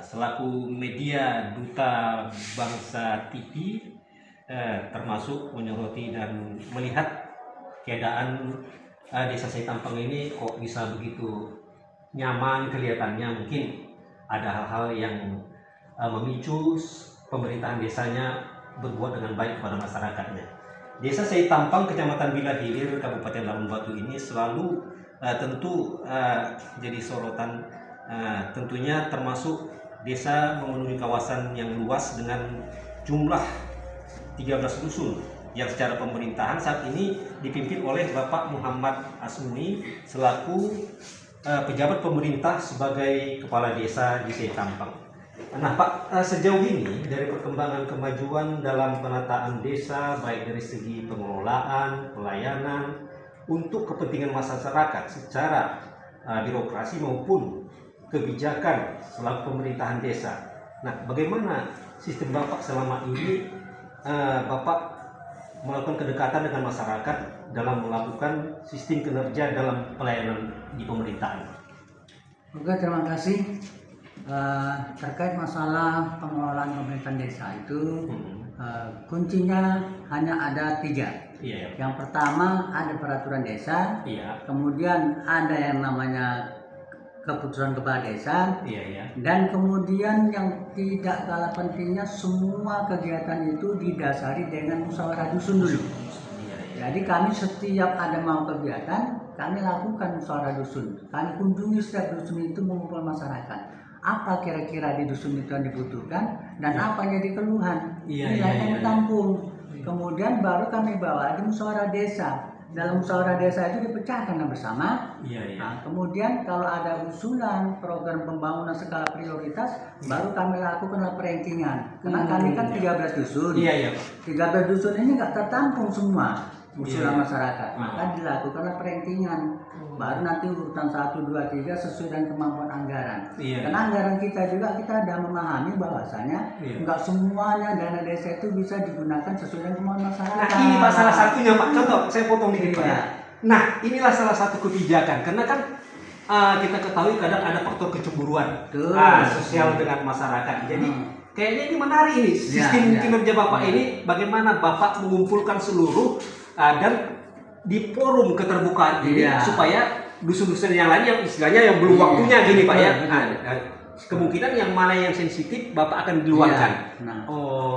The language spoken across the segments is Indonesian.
selaku media Duta Bangsa TV, termasuk menyoroti dan melihat keadaan Desa Seitampang ini kok bisa begitu nyaman kelihatannya. Mungkin ada hal-hal yang memicu pemerintahan desanya berbuat dengan baik kepada masyarakatnya. Desa Seitampang, Kecamatan Bila Hilir, Kabupaten Labuan Batu ini selalu tentu jadi sorotan. Tentunya termasuk desa memenuhi kawasan yang luas dengan jumlah 13 dusun yang secara pemerintahan saat ini dipimpin oleh Bapak Muhammad Asmuni selaku pejabat pemerintah sebagai kepala desa di Seitampang. Nah Pak, sejauh ini dari perkembangan kemajuan dalam penataan desa baik dari segi pengelolaan, pelayanan untuk kepentingan masyarakat secara birokrasi maupun kebijakan selaku pemerintahan desa. Nah, bagaimana sistem Bapak selama ini? Bapak melakukan kedekatan dengan masyarakat dalam melakukan sistem kinerja dalam pelayanan di pemerintahan. Oke, terima kasih. Terkait masalah pengelolaan pemerintahan desa itu kuncinya hanya ada 3. Iya. Yang pertama ada peraturan desa, Iya. kemudian ada yang namanya keputusan kepala desa, Iya. dan kemudian yang tidak kalah pentingnya semua kegiatan itu didasari dengan musyawarah dusun dulu. Jadi kami setiap ada mau kegiatan, kami lakukan musyawarah dusun. Kami kunjungi setiap dusun itu mengumpul masyarakat. Apa kira-kira di dusun itu yang dibutuhkan dan apa yang jadi keluhan. Nilainya ditampung. Kemudian baru kami bawa di musyawarah desa. Dalam musyawarah desa itu dipecahkan bersama. Nah, kemudian kalau ada usulan program pembangunan skala prioritas, baru kami lakukan rankingan. Karena kami kan 13 dusun. 13 dusun ini nggak tertampung semua usulan masyarakat, maka dilakukanlah perankingan. Baru nanti urutan 1, 2, 3 sesuai dengan kemampuan anggaran. Karena anggaran kita juga kita sudah memahami bahwasanya nggak semuanya dana desa itu bisa digunakan sesuai dengan kemampuan masyarakat. Nah ini Pak salah satunya Pak, contoh saya potong dikit Pak ya. Nah inilah salah satu kebijakan, karena kan kita ketahui kadang ada faktor kecemburuan sosial dengan masyarakat. Jadi kayaknya ini menarik ini sistem kinerja Bapak ini, bagaimana Bapak mengumpulkan seluruh dan di forum keterbukaan ini supaya dusun-dusun yang lain yang istilahnya yang belum waktunya gini Pak ya. Kemungkinan yang mana yang sensitif Bapak akan diluarkan.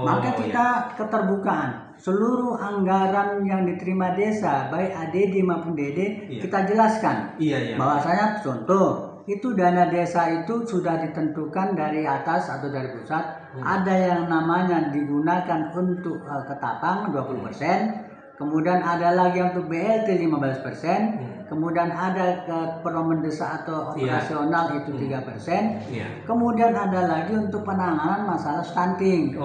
Maka kita keterbukaan seluruh anggaran yang diterima desa baik ADD maupun DD kita jelaskan. Bahwasanya contoh itu dana desa itu sudah ditentukan dari atas atau dari pusat. Ada yang namanya digunakan untuk ketapang 20%. Kemudian ada lagi untuk BLT 15%, kemudian ada keperluan mendesak atau operasional itu 3%, kemudian ada lagi untuk penanganan masalah stunting.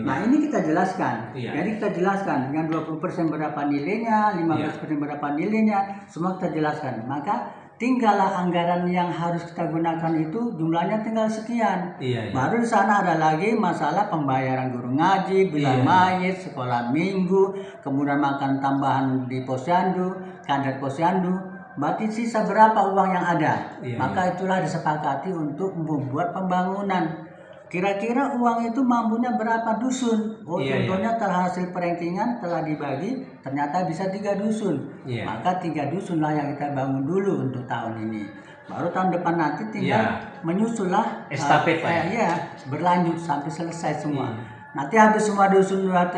Nah ini kita jelaskan, jadi kita jelaskan dengan 20% berapa nilainya, 15% berapa nilainya, semua kita jelaskan. Maka tinggallah anggaran yang harus kita gunakan itu jumlahnya tinggal sekian. Baru di sana ada lagi masalah pembayaran guru ngaji, bilang mayit, sekolah minggu, kemudian makan tambahan di posyandu, kader posyandu. Berarti sisa berapa uang yang ada? Maka itulah disepakati untuk membuat pembangunan. Kira-kira uang itu mampunya berapa dusun? Contohnya terhasil perankingan telah dibagi, ternyata bisa 3 dusun. Maka 3 dusun lah yang kita bangun dulu untuk tahun ini. Baru tahun depan nanti tinggal menyusullah estafet berlanjut sampai selesai semua. Nanti habis semua dusun sudah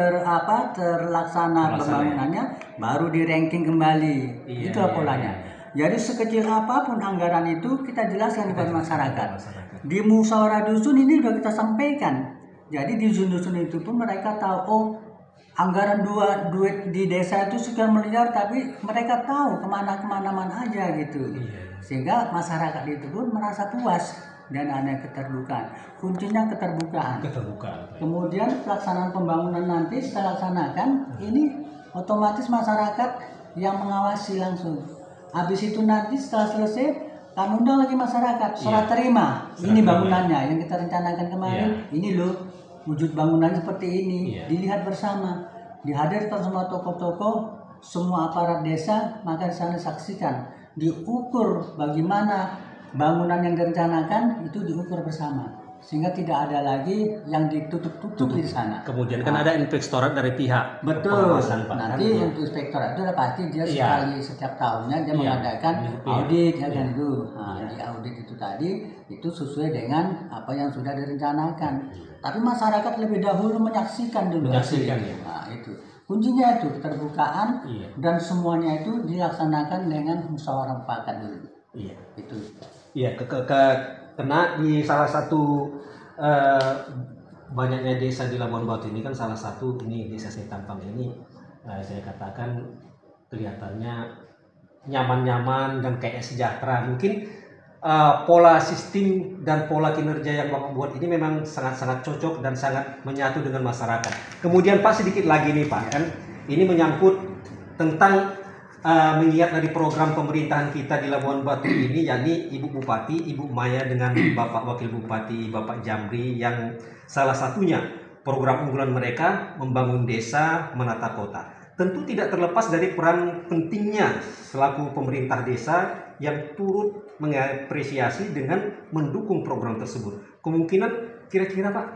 terlaksana pembangunannya, baru di ranking kembali. Itu polanya. Jadi sekecil apapun anggaran itu kita jelaskan kepada masyarakat. Di musyawarah dusun ini sudah kita sampaikan. Jadi di dusun-dusun itu pun mereka tahu, anggaran duit di desa itu sekian miliar, tapi mereka tahu kemana aja gitu. Sehingga masyarakat itu pun merasa puas dan ada keterbukaan. Kuncinya keterbukaan. Kemudian pelaksanaan pembangunan nanti setelah laksanakan, ini otomatis masyarakat yang mengawasi langsung. Habis itu nanti setelah selesai, kami undang lagi masyarakat, serah terima. Ini bangunannya yang kita rencanakan kemarin. Ini loh wujud bangunannya seperti ini. Dilihat bersama, dihadirkan semua tokoh-tokoh, semua aparat desa, maka di sana saksikan, diukur bagaimana bangunan yang direncanakan itu diukur bersama, sehingga tidak ada lagi yang ditutup di sana. Kemudian kan ada inspektorat dari pihak pengawasan, Pak. Nanti untuk inspektorat itu udah pasti dia sekali setiap tahunnya dia mengadakan audit ya kan itu. Nah, di audit itu tadi itu sesuai dengan apa yang sudah direncanakan. Tapi masyarakat lebih dahulu menyaksikan dulu. Menyaksikan ya. Nah, itu kuncinya itu keterbukaan dan semuanya itu dilaksanakan dengan musyawarah mufakat dulu. Iya. Itu. Iya, kena di salah satu banyaknya desa di Labuan Batu ini kan salah satu ini desa Setampang ini saya katakan kelihatannya nyaman-nyaman dan kayak sejahtera. Mungkin pola sistem dan pola kinerja yang Bapak buat ini memang sangat-sangat cocok dan sangat menyatu dengan masyarakat. Kemudian Pak sedikit lagi nih Pak, kan ini menyangkut tentang mengiat dari program pemerintahan kita di Labuan Batu ini, yakni Ibu Bupati, Ibu Maya dengan Bapak Wakil Bupati, Bapak Jamri, yang salah satunya program unggulan mereka membangun desa, menata kota. Tentu tidak terlepas dari peran pentingnya selaku pemerintah desa yang turut mengapresiasi dengan mendukung program tersebut. Kemungkinan kira-kira Pak,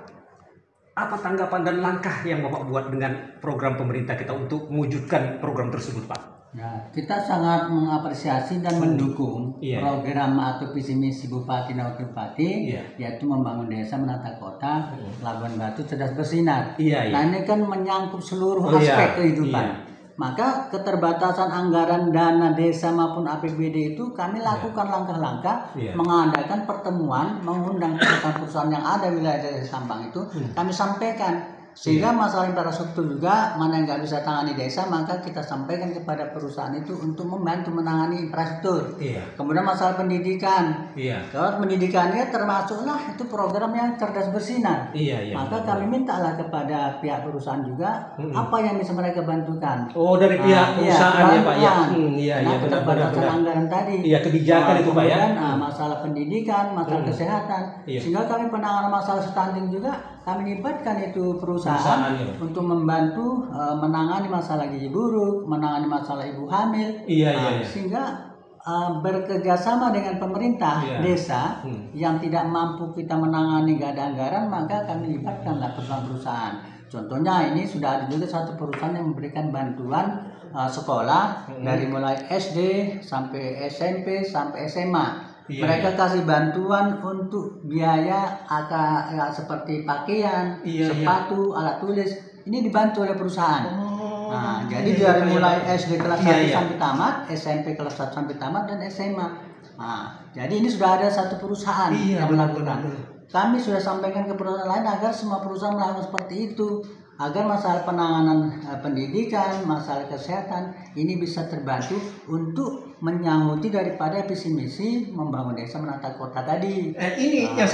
apa tanggapan dan langkah yang Bapak buat dengan program pemerintah kita untuk mewujudkan program tersebut Pak? Ya, kita sangat mengapresiasi dan mendukung program atau visi misi Bupati dan Wakil Bupati, yaitu membangun desa, menata kota, Labuan Batu cerdas bersinar. Nah ini kan menyangkut seluruh aspek kehidupan. Maka keterbatasan anggaran dana desa maupun APBD itu kami lakukan langkah-langkah, mengadakan pertemuan, mengundang perusahaan-perusahaan yang ada wilayah desa Sampang itu, kami sampaikan. Sehingga masalah infrastruktur juga mana yang nggak bisa tangani desa, maka kita sampaikan kepada perusahaan itu untuk membantu menangani infrastruktur. Kemudian masalah pendidikan, kalau pendidikannya termasuklah itu program yang cerdas bersinar. Maka kami mintalah kepada pihak perusahaan juga apa yang bisa mereka bantukan. Oh, dari pihak perusahaan ya Pak ya. Nah, keterbatasan anggaran tadi. Kebijakan itu Pak ya. Masalah pendidikan, masalah kesehatan. Sehingga kami penanganan masalah stunting juga kami libatkan itu perusahaan untuk membantu menangani masalah gizi buruk, menangani masalah ibu hamil, sehingga bekerjasama dengan pemerintah desa yang tidak mampu kita menangani, gak ada anggaran, maka kami libatkanlah perusahaan-perusahaan. Contohnya ini sudah ada juga satu perusahaan yang memberikan bantuan sekolah dari mulai SD sampai SMP sampai SMA. Mereka kasih bantuan untuk biaya seperti pakaian, sepatu, alat tulis. Ini dibantu oleh perusahaan. Nah, jadi dari mulai SD kelas 1 sampai tamat, SMP kelas 1 sampai tamat, dan SMA. Nah, jadi ini sudah ada satu perusahaan yang melakukan. Kami sudah sampaikan ke perusahaan lain agar semua perusahaan melakukan seperti itu, agar masalah penanganan pendidikan, masalah kesehatan ini bisa terbantu untuk menyahuti daripada visi misi membangun desa, menata kota tadi. Ini yang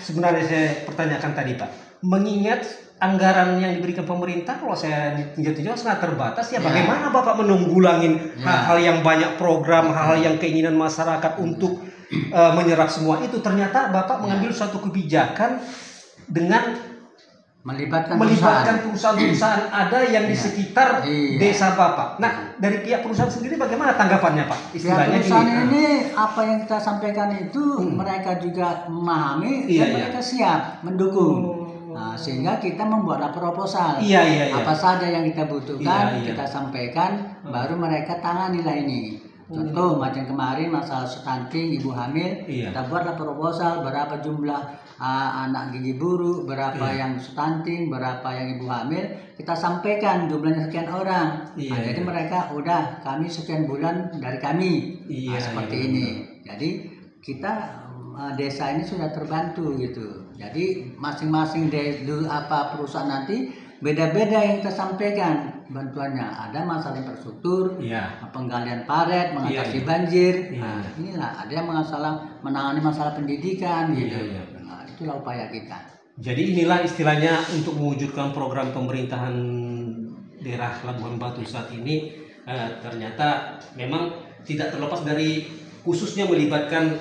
sebenarnya saya pertanyakan tadi Pak. Mengingat anggaran yang diberikan pemerintah kalau saya tinjau sangat terbatas bagaimana Bapak menunggulangin hal-hal yang banyak program, hal-hal yang keinginan masyarakat untuk menyerap semua itu, ternyata Bapak mengambil suatu kebijakan dengan melibatkan perusahaan-perusahaan ada yang di sekitar desa Bapak. Nah, dari pihak perusahaan sendiri bagaimana tanggapannya Pak? Istilahnya perusahaan ini apa yang kita sampaikan itu mereka juga memahami dan mereka siap mendukung. Nah, sehingga kita membuat proposal. Apa saja yang kita butuhkan kita sampaikan, baru mereka tanganilah ini. Contoh macam kemarin masalah stunting, ibu hamil, kita buatlah proposal berapa jumlah anak gizi buruk, berapa yang stunting, berapa yang ibu hamil, kita sampaikan jumlahnya sekian orang. Jadi mereka udah kami sekian bulan dari kami seperti ini. Jadi kita desa ini sudah terbantu gitu. Jadi masing-masing perusahaan nanti beda-beda yang kita sampaikan bantuannya. Ada masalah infrastruktur, penggalian paret, mengatasi banjir. Nah, inilah ada yang menangani masalah pendidikan gitu. Nah, itulah upaya kita. Jadi inilah istilahnya untuk mewujudkan program pemerintahan daerah Labuan Batu saat ini ternyata memang tidak terlepas dari khususnya melibatkan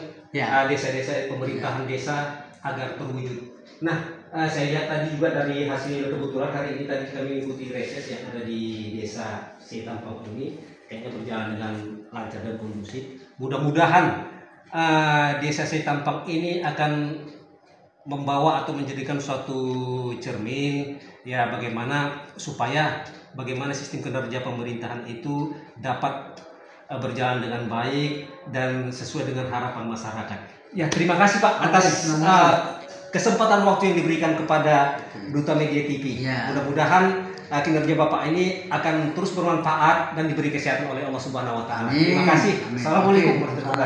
desa-desa pemerintahan desa agar terwujud. Nah, saya lihat tadi juga dari hasil kebetulan hari ini tadi kami mengikuti reses yang ada di desa Setampang ini kayaknya berjalan dengan lancar dan kondusif. Mudah-mudahan Desa Seitampang ini akan membawa atau menjadikan suatu cermin ya bagaimana sistem kinerja pemerintahan itu dapat berjalan dengan baik dan sesuai dengan harapan masyarakat. Ya, terima kasih Pak atas kesempatan waktu yang diberikan kepada Duta Media TV. Ya. Mudah-mudahan kinerja Bapak ini akan terus bermanfaat dan diberi kesehatan oleh Allah Subhanahu wa taala. Terima kasih. Assalamualaikum warahmatullahi wabarakatuh.